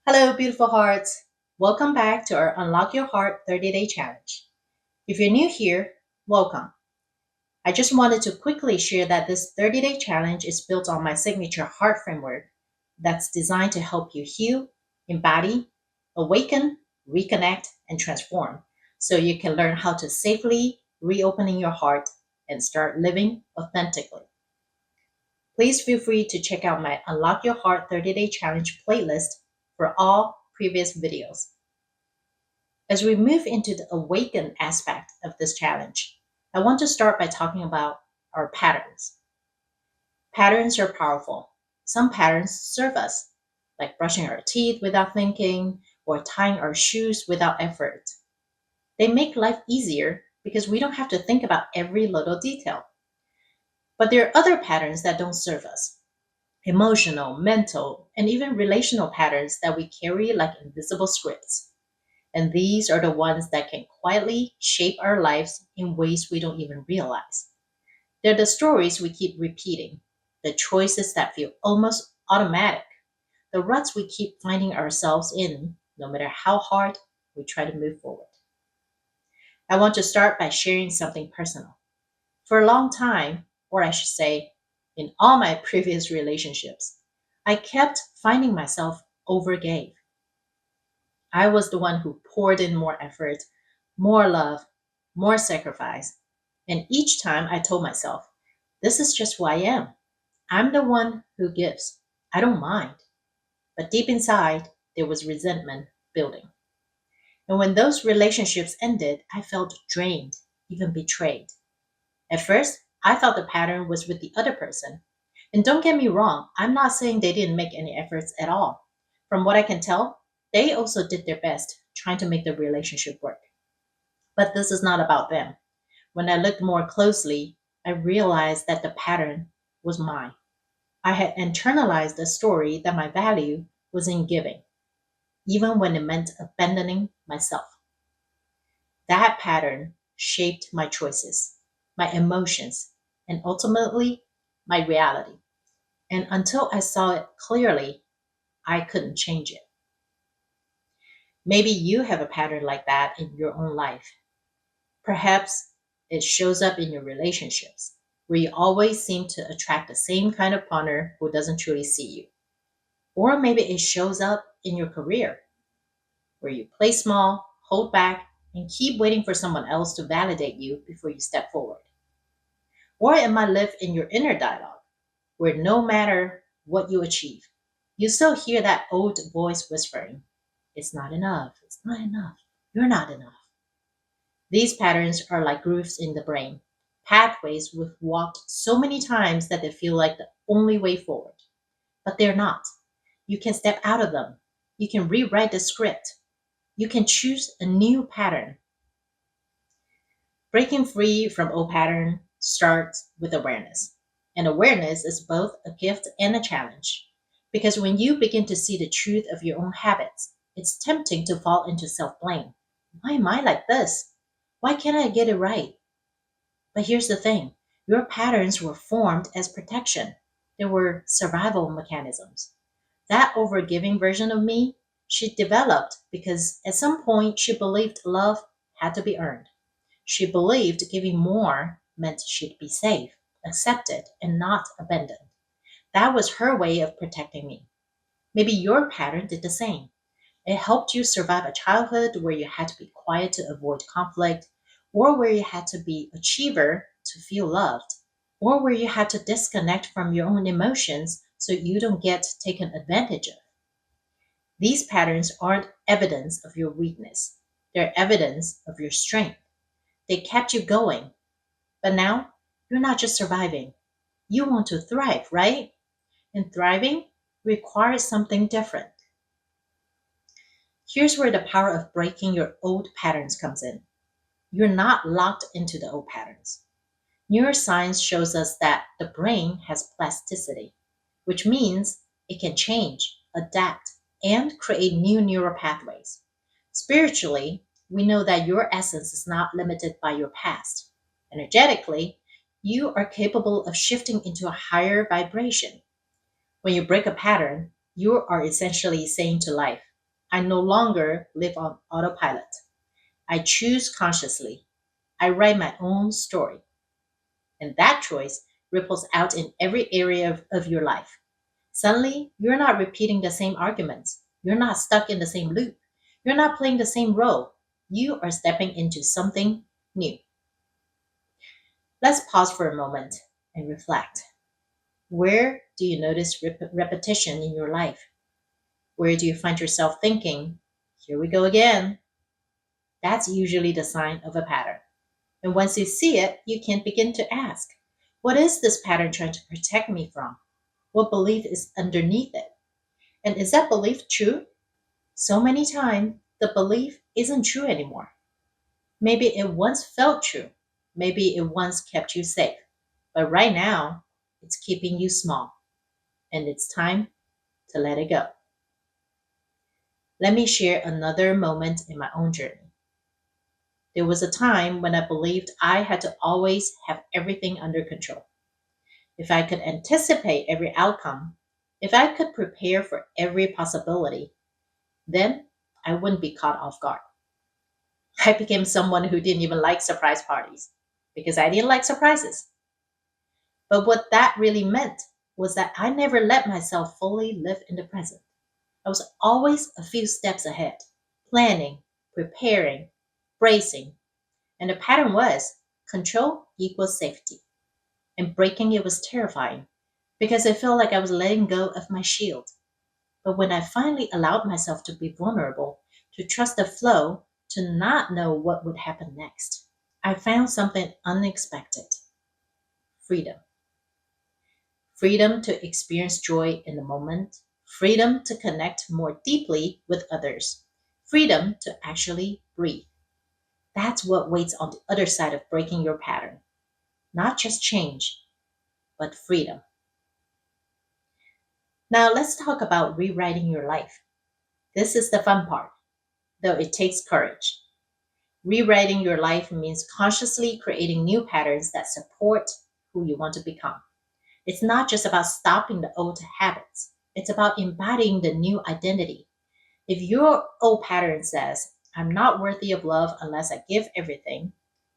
Hello, beautiful hearts. Welcome back to our Unlock Your Heart 30-Day Challenge. If you're new here, welcome. I just wanted to quickly share that this 30-day challenge is built on my signature heart framework that's designed to help you heal, embody, awaken, reconnect, and transform so you can learn how to safely reopening your heart and start living authentically. Please feel free to check out my Unlock Your Heart 30-Day Challenge playlist for all previous videos. As we move into the awaken aspect of this challenge, I want to start by talking about our patterns. Patterns are powerful. Some patterns serve us, like brushing our teeth without thinking or tying our shoes without effort. They make life easier because we don't have to think about every little detail. But there are other patterns that don't serve us: emotional, mental, and even relational patterns that we carry like invisible scripts. And these are the ones that can quietly shape our lives in ways we don't even realize. They're the stories we keep repeating, the choices that feel almost automatic, the ruts we keep finding ourselves in, no matter how hard we try to move forward. I want to start by sharing something personal. For a long time, or I should say, in all my previous relationships, I kept finding myself overgave. I was the one who poured in more effort, more love, more sacrifice. And each time I told myself, this is just who I am. I'm the one who gives. I don't mind. But deep inside, there was resentment building. And when those relationships ended, I felt drained, even betrayed. At first, I thought the pattern was with the other person. And don't get me wrong, I'm not saying they didn't make any efforts at all. From what I can tell, they also did their best trying to make the relationship work. But this is not about them. When I looked more closely, I realized that the pattern was mine. I had internalized the story that my value was in giving, even when it meant abandoning myself. That pattern shaped my choices, my emotions, and ultimately my reality. And until I saw it clearly, I couldn't change it. Maybe you have a pattern like that in your own life. Perhaps it shows up in your relationships, where you always seem to attract the same kind of partner who doesn't truly see you. Or maybe it shows up in your career, where you play small, hold back, and keep waiting for someone else to validate you before you step forward. Or it might live in your inner dialogue, where no matter what you achieve, you still hear that old voice whispering, it's not enough, it's not enough, you're not enough. These patterns are like grooves in the brain, pathways we've walked so many times that they feel like the only way forward. But they're not. You can step out of them. You can rewrite the script. You can choose a new pattern. Breaking free from old pattern starts with awareness. And awareness is both a gift and a challenge. Because when you begin to see the truth of your own habits, it's tempting to fall into self blame. Why am I like this? Why can't I get it right? But here's the thing, your patterns were formed as protection, they were survival mechanisms. That overgiving version of me, she developed because at some point she believed love had to be earned. She believed giving more meant she'd be safe, accepted, and not abandoned. That was her way of protecting me. Maybe your pattern did the same. It helped you survive a childhood where you had to be quiet to avoid conflict, or where you had to be achiever to feel loved, or where you had to disconnect from your own emotions so you don't get taken advantage of. These patterns aren't evidence of your weakness. They're evidence of your strength. They kept you going. But now, you're not just surviving. You want to thrive, right? And thriving requires something different. Here's where the power of breaking your old patterns comes in. You're not locked into the old patterns. Neuroscience shows us that the brain has plasticity, which means it can change, adapt, and create new neural pathways. Spiritually, we know that your essence is not limited by your past. Energetically, you are capable of shifting into a higher vibration. When you break a pattern, you are essentially saying to life, I no longer live on autopilot. I choose consciously. I write my own story. And that choice ripples out in every area of your life. Suddenly, you're not repeating the same arguments. You're not stuck in the same loop. You're not playing the same role. You are stepping into something new. Let's pause for a moment and reflect. Where do you notice repetition in your life? Where do you find yourself thinking, here we go again? That's usually the sign of a pattern. And once you see it, you can begin to ask, what is this pattern trying to protect me from? What belief is underneath it? And is that belief true? So many times, the belief isn't true anymore. Maybe it once felt true. Maybe it once kept you safe. But right now, it's keeping you small. And it's time to let it go. Let me share another moment in my own journey. There was a time when I believed I had to always have everything under control. If I could anticipate every outcome, if I could prepare for every possibility, then I wouldn't be caught off guard. I became someone who didn't even like surprise parties because I didn't like surprises. But what that really meant was that I never let myself fully live in the present. I was always a few steps ahead, planning, preparing, bracing. And the pattern was control equals safety. And breaking it was terrifying because I felt like I was letting go of my shield. But when I finally allowed myself to be vulnerable, to trust the flow, to not know what would happen next, I found something unexpected: freedom. Freedom to experience joy in the moment, freedom to connect more deeply with others, freedom to actually breathe. That's what waits on the other side of breaking your pattern. Not just change, but freedom. Now let's talk about rewriting your life. This is the fun part, though it takes courage. Rewriting your life means consciously creating new patterns that support who you want to become. It's not just about stopping the old habits, it's about embodying the new identity. If your old pattern says, I'm not worthy of love unless I give everything,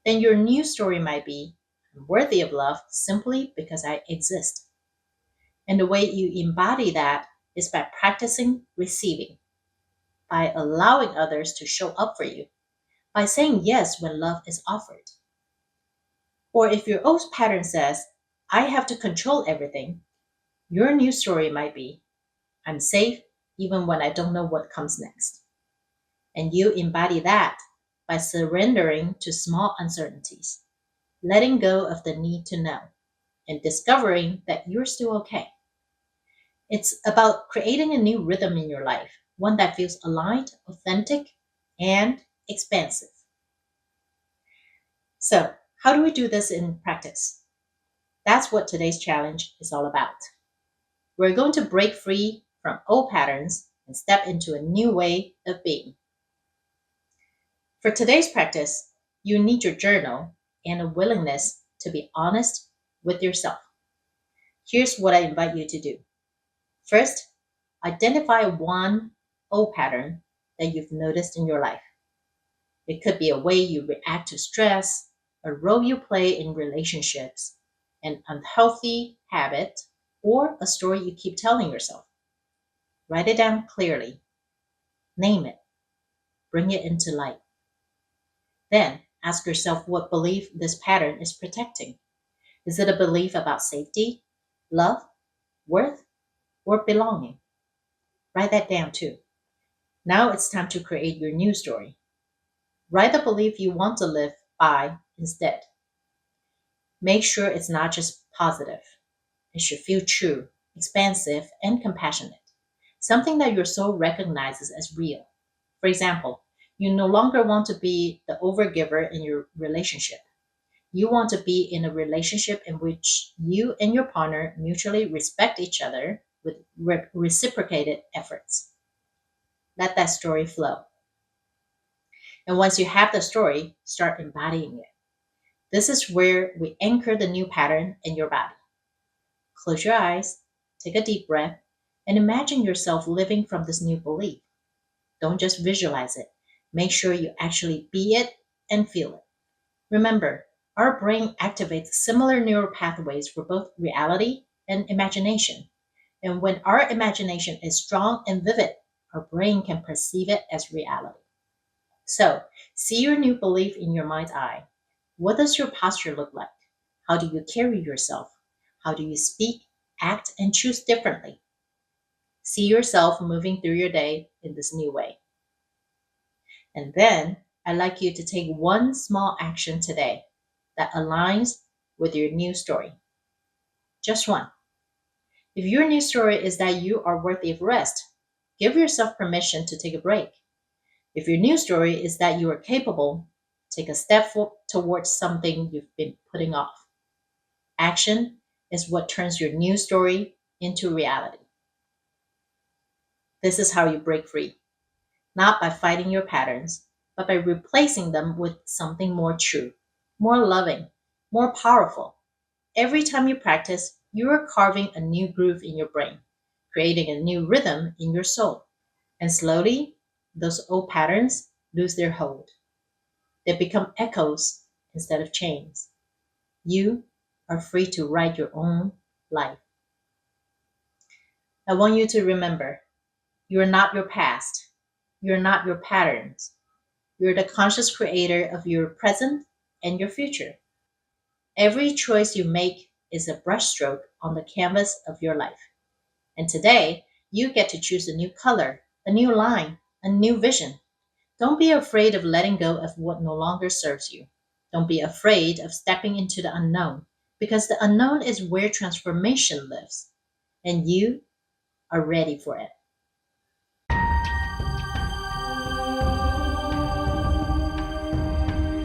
then your new story might be, I'm worthy of love simply because I exist. And the way you embody that is by practicing receiving, by allowing others to show up for you, by saying yes when love is offered. Or if your old pattern says, I have to control everything, your new story might be, I'm safe even when I don't know what comes next. And you embody that by surrendering to small uncertainties, letting go of the need to know, and discovering that you're still okay. It's about creating a new rhythm in your life, one that feels aligned, authentic, and expansive. So, how do we do this in practice? That's what today's challenge is all about. We're going to break free from old patterns and step into a new way of being. For today's practice, you need your journal and a willingness to be honest with yourself. Here's what I invite you to do. First, identify one old pattern that you've noticed in your life. It could be a way you react to stress, a role you play in relationships, an unhealthy habit, or a story you keep telling yourself. Write it down clearly. Name it. Bring it into light. Then ask yourself what belief this pattern is protecting. Is it a belief about safety, love, worth, or belonging? Write that down too. Now it's time to create your new story. Write the belief you want to live by instead. Make sure it's not just positive. It should feel true, expansive, and compassionate. Something that your soul recognizes as real. For example, you no longer want to be the overgiver in your relationship. You want to be in a relationship in which you and your partner mutually respect each other with reciprocated efforts. Let that story flow. And once you have the story, start embodying it. This is where we anchor the new pattern in your body. Close your eyes, take a deep breath, and imagine yourself living from this new belief. Don't just visualize it. Make sure you actually be it and feel it. Remember, our brain activates similar neural pathways for both reality and imagination. And when our imagination is strong and vivid, our brain can perceive it as reality. So, see your new belief in your mind's eye. What does your posture look like? How do you carry yourself? How do you speak, act, and choose differently? See yourself moving through your day in this new way. And then I'd like you to take one small action today that aligns with your new story. Just one. If your new story is that you are worthy of rest, give yourself permission to take a break. If your new story is that you are capable, take a step towards something you've been putting off. Action is what turns your new story into reality. This is how you break free, not by fighting your patterns, but by replacing them with something more true, more loving, more powerful. Every time you practice, you are carving a new groove in your brain, creating a new rhythm in your soul. And slowly, those old patterns lose their hold. They become echoes instead of chains. You are free to write your own life. I want you to remember you're not your past. You're not your patterns. You're the conscious creator of your present and your future. Every choice you make is a brushstroke on the canvas of your life. And today, you get to choose a new color, a new line, a new vision. Don't be afraid of letting go of what no longer serves you. Don't be afraid of stepping into the unknown, because the unknown is where transformation lives, and you are ready for it.